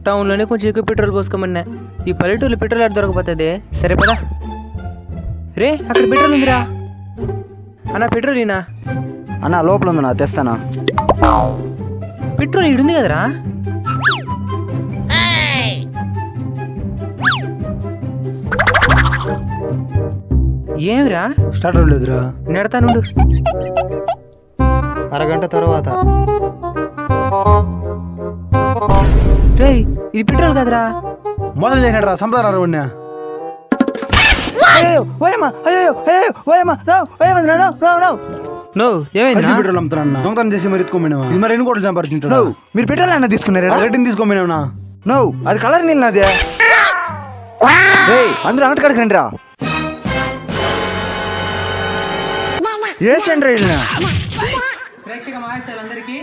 టౌన్లోనే కొంచెం ఎక్కువ పెట్రోల్ పోసుకోమన్నా. ఈ పల్లెటూరులో పెట్రోల్ ఎక్కడ దొరకపోతుంది? సరే పదా. రే అక్కడ పెట్రోల్ ఉందిరా అన్న. పెట్రోల్ ఈనా అన్న లోపల ఉందన్నా, తెస్తానా? పెట్రోల్ ఈడుంది కదరా. ఏమిరా స్టార్ట్ అవ్వలేదురా. నెడతానుండు. అరగంట తర్వాత. రే ఇది పెట్రోల్ కదరా. మొదలు చేసినట్రా, సంపదారా ఉన్నా. ఏమైంది? పెట్రోల్ అమ్ముతున్నా, దొంగతనం చేసి మరి ఎత్తుకోమేనా? ఇది మరి ఎన్ని కోట్లు సంపాదించుంటాడు? మీరు పెట్రోల్ అన్న తీసుకున్నారా? రేటింగ్ తీసుకోమేనా? నో అది కలర్ నీళ్ళు నాదే. అందరూ అంగటి కడకండి రా. ఏ చంద్ర ప్రేక్షక మహాశయులందరికీ